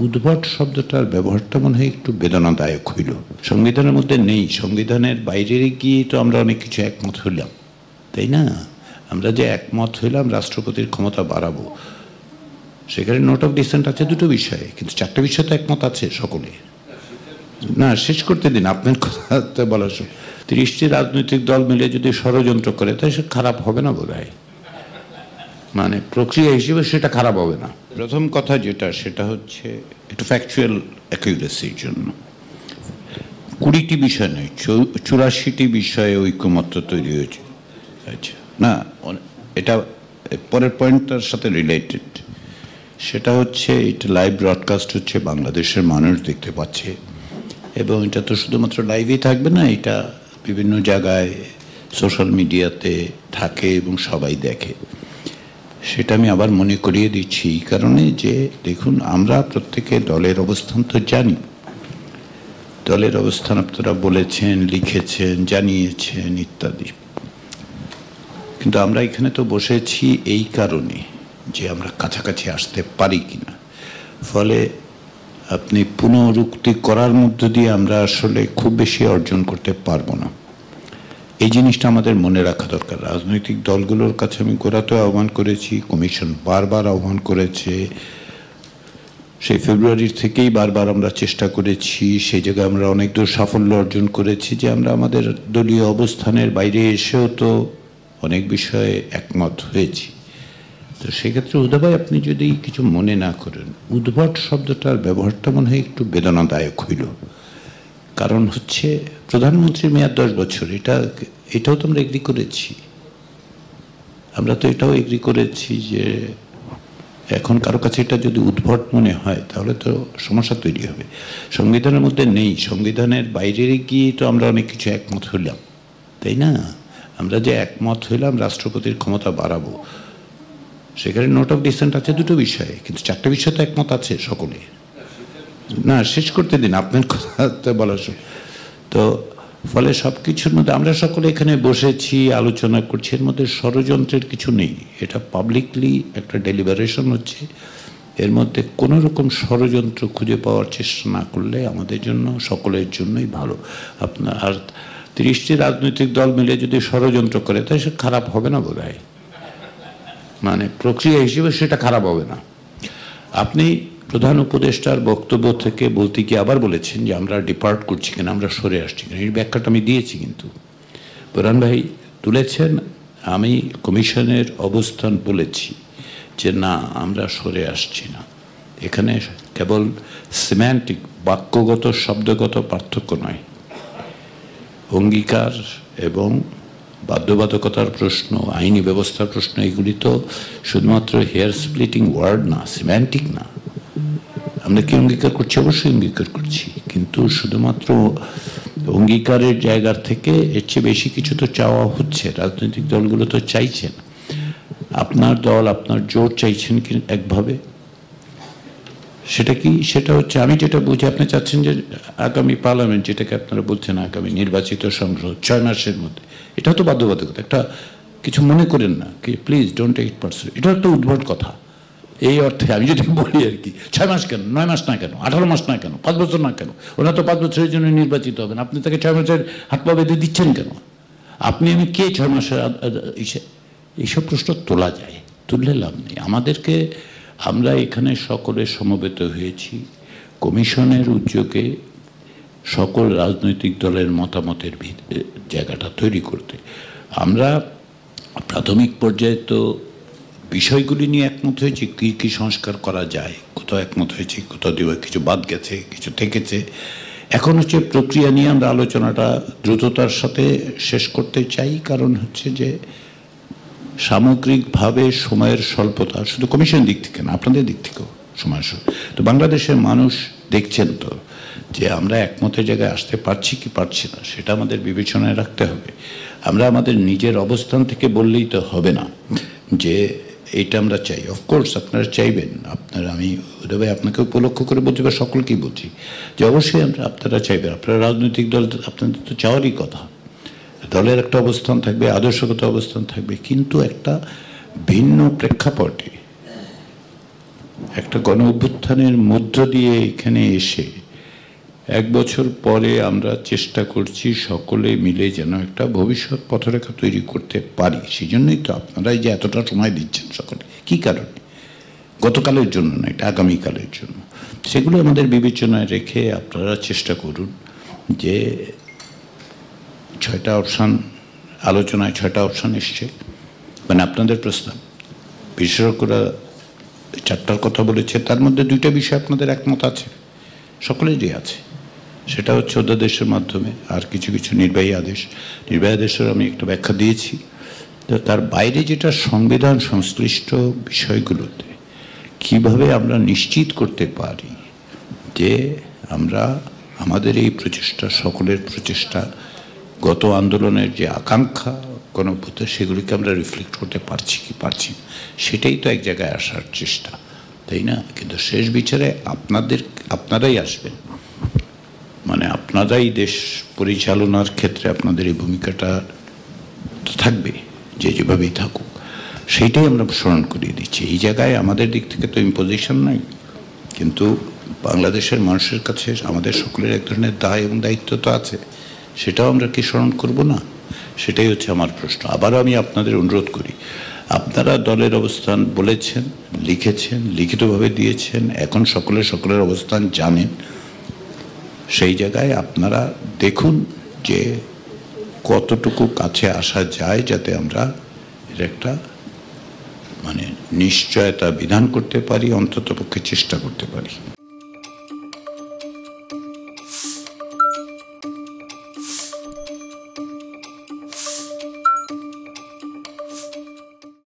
উদ্ভট শব্দটার ব্যবহারটা মনে হয় একটু বেদনাদায়ক হইল। সংবিধানের মধ্যে নেই, সংবিধানের বাইরে গিয়ে তো আমরা অনেক কিছু একমত হইলাম, তাই না? আমরা যে একমত হইলাম রাষ্ট্রপতির ক্ষমতা বাড়াবো, সেখানে নোট অফ ডিসেন্ট আছে দুটো বিষয়ে, কিন্তু চারটে বিষয় তো একমত আছে সকলে। না, শেষ করতে দিন আপনার কথা বলার সময়। 30টি রাজনৈতিক দল মিলে যদি ষড়যন্ত্র করে তাই সে খারাপ হবে না বোধ হয়, মানে প্রক্রিয়া হিসেবে সেটা খারাপ হবে না। প্রথম কথা যেটা, সেটা হচ্ছে একটু ফ্যাকচুয়াল অ্যাকিউরেসির জন্য 20টি বিষয় নয়, 84টি বিষয়ে ঐকমত্য তৈরি হয়েছে। আচ্ছা, না এটা পরের পয়েন্টটার সাথে রিলেটেড। সেটা হচ্ছে এটা লাইভ ব্রডকাস্ট হচ্ছে, বাংলাদেশের মানুষ দেখতে পাচ্ছে, এবং এটা তো শুধুমাত্র লাইভেই থাকবে না, এটা বিভিন্ন জায়গায় সোশ্যাল মিডিয়াতে থাকে এবং সবাই দেখে। সেটা আমি আবার মনে করিয়ে দিচ্ছি এই কারণে যে দেখুন, আমরা প্রত্যেকে দলের অবস্থান তো জানি, দলের অবস্থান আপনারা বলেছেন, লিখেছেন, জানিয়েছেন ইত্যাদি, কিন্তু আমরা এখানে তো বসেছি এই কারণে যে আমরা কাছাকাছি আসতে পারি কিনা। ফলে আপনি পুনরুক্তি করার মধ্য দিয়ে আমরা আসলে খুব বেশি অর্জন করতে পারবো না, এই জিনিসটা আমাদের মনে রাখা দরকার। রাজনৈতিক দলগুলোর কাছে আমি গোড়াতেও আহ্বান করেছি, কমিশন বারবার আহ্বান করেছে, সেই ফেব্রুয়ারির থেকেই বারবার আমরা চেষ্টা করেছি, সেই জায়গায় আমরা অনেক দূর সাফল্য অর্জন করেছি যে আমরা আমাদের দলীয় অবস্থানের বাইরে এসেও তো অনেক বিষয়ে একমত হয়েছি। তো সেক্ষেত্রে উদয় ভাই, আপনি যদি কিছু মনে না করেন, উদ্ভট শব্দটার ব্যবহারটা মনে হয় একটু বেদনাদায়ক হইল। কারণ হচ্ছে প্রধানমন্ত্রীর মেয়াদ 10 বছর, এটাও তো আমরা এগ্রি করেছি। আমরা তো এটাও এগ্রি করেছি যে এখন কারো কাছে এটা যদি উদ্ভট মনে হয় তাহলে তো সমস্যা তৈরি হবে। সংবিধানের মধ্যে নেই, সংবিধানের বাইরে গিয়ে তো আমরা অনেক কিছু একমত হইলাম, তাই না? আমরা যে একমত হইলাম রাষ্ট্রপতির ক্ষমতা বাড়াবো, সেখানে নোট অফ ডিসেন্ট আছে দুটো বিষয়ে, কিন্তু চারটে বিষয় তো একমত আছে সকলে। না, শেষ করতে দিন আপনার কথা বলার সময়। তো ফলে সব কিছুর মধ্যে আমরা সকলে এখানে বসেছি, আলোচনা করছি, এর মধ্যে ষড়যন্ত্রের কিছু নেই। এটা পাবলিকলি একটা ডেলিবারেশন হচ্ছে, এর মধ্যে কোনো রকম ষড়যন্ত্র খুঁজে পাওয়ার চেষ্টা না করলে আমাদের জন্য, সকলের জন্যই ভালো। আপনার আর 30টি রাজনৈতিক দল মিলে যদি ষড়যন্ত্র করে তাই সে খারাপ হবে না বোধ হয়, মানে প্রক্রিয়া হিসেবে সেটা খারাপ হবে না। আপনি প্রধান উপদেষ্টার বক্তব্য থেকে বলতে গিয়ে আবার বলেছেন যে আমরা ডিপার্ট করছি কেন, আমরা সরে আসছি কেন, এই ব্যাখ্যাটা আমি দিয়েছি, কিন্তু বোরহান ভাই তুলেছেন, আমি কমিশনের অবস্থান বলেছি যে না, আমরা সরে আসছি না। এখানে কেবল সিম্যান্টিক, বাক্যগত শব্দগত পার্থক্য নয়, অঙ্গীকার এবং বাধ্যবাধকতার প্রশ্ন, আইনি ব্যবস্থার প্রশ্ন, এগুলি তো শুধুমাত্র হেয়ার স্প্লিটিং ওয়ার্ড না, সিম্যান্টিক না। আমরা কি অঙ্গীকার করছি? অবশ্যই অঙ্গীকার করছি, কিন্তু শুধুমাত্র অঙ্গীকারের জায়গার থেকে এর চেয়ে বেশি কিছু তো চাওয়া হচ্ছে। রাজনৈতিক দলগুলো তো চাইছেন, আপনার দল আপনার জোট চাইছেন কি একভাবে, সেটা কি? সেটা হচ্ছে আমি যেটা বুঝি, আপনি চাচ্ছেন যে আগামী পার্লামেন্ট, যেটাকে আপনারা বলছেন আগামী নির্বাচিত সংসদ 6 মাসের মধ্যে, এটা তো বাধ্যবাধকতা। একটা কিছু মনে করেন না কি, please don't take it personal, এটা একটা উদ্ভট কথা। এই অর্থে আমি যদি বলি আর কি, 6 মাস কেন, 9 মাস না কেন, 18 মাস না কেন, 5 বছর না কেন, ওরা তো 5 বছরের জন্য নির্বাচিত হবেন, আপনি তাকে 6 মাসের হাত পা বেঁধে দিচ্ছেন কেন? আপনি আমি কে 6 মাসের? এইসব প্রশ্ন তোলা যায়, তুললে লাভ নেই। আমাদেরকে, আমরা এখানে সকলে সমবেত হয়েছি কমিশনের উদ্যোগে সকল রাজনৈতিক দলের মতামতের জায়গাটা তৈরি করতে। আমরা প্রাথমিক পর্যায়ে তো বিষয়গুলি নিয়ে একমত হয়েছি, কী কী সংস্কার করা যায়, কোথাও একমত হয়েছি, কোথাও দিব কিছু বাদ গেছে, কিছু থেকেছে। এখন হচ্ছে প্রক্রিয়া নিয়ে আমরা আলোচনাটা দ্রুততার সাথে শেষ করতে চাই, কারণ হচ্ছে যে সামগ্রিকভাবে সময়ের স্বল্পতা, শুধু কমিশন দিক থেকে না, আপনাদের দিক থেকেও সময় তো বাংলাদেশের মানুষ দেখছেন তো যে আমরা একমতের জায়গায় আসতে পারছি কি পারছি না, সেটা আমাদের বিবেচনায় রাখতে হবে। আমরা আমাদের নিজের অবস্থান থেকে বললেই তো হবে না যে এইটা আমরা চাই। অফকোর্স আপনারা চাইবেন, আপনারা, আমি উদয় ভাই আপনাকে উপলক্ষ করে বলছি বা সকলকেই বলছি যে অবশ্যই আপনারা চাইবেন, আপনারা রাজনৈতিক দল, আপনাদের তো চাওয়ারই কথা, দলের একটা অবস্থান থাকবে, আদর্শগত অবস্থান থাকবে, কিন্তু একটা ভিন্ন প্রেক্ষাপটে একটা গণ অভ্যুত্থানের মধ্য দিয়ে এখানে এসে 1 বছর পরে আমরা চেষ্টা করছি সকলে মিলে যেন একটা ভবিষ্যৎ পথরেখা তৈরি করতে পারি। সেই জন্যই তো আপনারাই যে এতটা সময় দিচ্ছেন সকলে। কি কারণে? গতকালের জন্য না, এটা আগামীকালের জন্য। সেগুলো আমাদের বিবেচনায় রেখে আপনারা চেষ্টা করুন যে 6টা অপশান আলোচনায় 6টা অপশান এসছে, মানে আপনাদের প্রস্তাব। বিশেষজ্ঞরা 4টার কথা বলেছে, তার মধ্যে 2টা বিষয় আপনাদের একমত আছে, সকলেরই আছে। সেটা হচ্ছে অধ্যাদেশের মাধ্যমে, আর কিছু কিছু নির্বাহী আদেশ। নির্বাহী আদেশের আমি একটা ব্যাখ্যা দিয়েছি। তো তার বাইরে যেটা সংবিধান সংশ্লিষ্ট বিষয়গুলোতে কিভাবে আমরা নিশ্চিত করতে পারি যে আমরা আমাদের এই প্রচেষ্টা, সকলের প্রচেষ্টা, গত আন্দোলনের যে আকাঙ্ক্ষা গণঅভ্যুত্থান, সেগুলিকে আমরা রিফ্লেক্ট করতে পারছি কি পারছি, সেটাই তো এক জায়গায় আসার চেষ্টা, তাই না? কিন্তু শেষ বিচারে আপনারাই আসবেন, মানে আপনারাই দেশ পরিচালনার ক্ষেত্রে আপনাদের এই ভূমিকাটা তো থাকবে, যেভাবেই থাকুক। সেইটাই আমরা স্মরণ করিয়ে দিচ্ছি। এই জায়গায় আমাদের দিক থেকে তো ইম্পোজিশন নাই, কিন্তু বাংলাদেশের মানুষের কাছে আমাদের সকলের এক ধরনের দায় এবং দায়িত্ব তো আছে, সেটাও আমরা কি স্মরণ করব না? সেটাই হচ্ছে আমার প্রশ্ন। আবারও আমি আপনাদের অনুরোধ করি, আপনারা দলের অবস্থান বলেছেন, লিখেছেন, লিখিতভাবে দিয়েছেন, এখন সকলের অবস্থান জানেন। সেই জায়গায় আপনারা দেখুন যে কতটুকু কাছে আসা যায়, যাতে আমরা এর একটা মানে নিশ্চয়তা বিধান করতে পারি, অন্ততপক্ষে চেষ্টা করতে পারি।